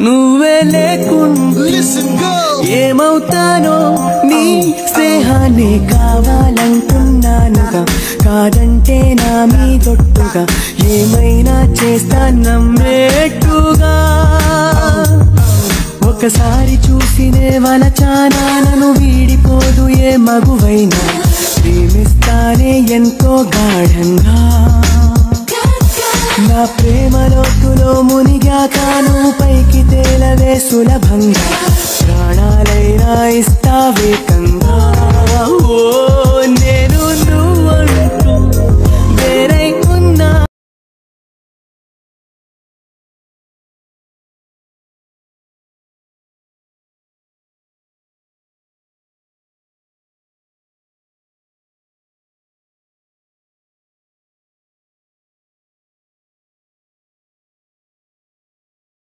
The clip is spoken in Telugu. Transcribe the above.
నువ్వే లేకుండా ఏమవుతానో నీ స్నేహాన్ని కావాలంటున్నానుగా కాదంటే నా మీదొట్టుగా ఏమైనా చేస్తా నమ్మేట్టుగా ఒకసారి చూసినే వలచానా నన్ను వీడిపోదు ఏ మగువైనా ప్రేమిస్తానే ఎంతో గాఢంగా నా ప్రేమ లోతులో మునిగాక నువ్వు పైకి తేలవే సులభంగా ప్రాణాలైనా ఇస్తావేకంగా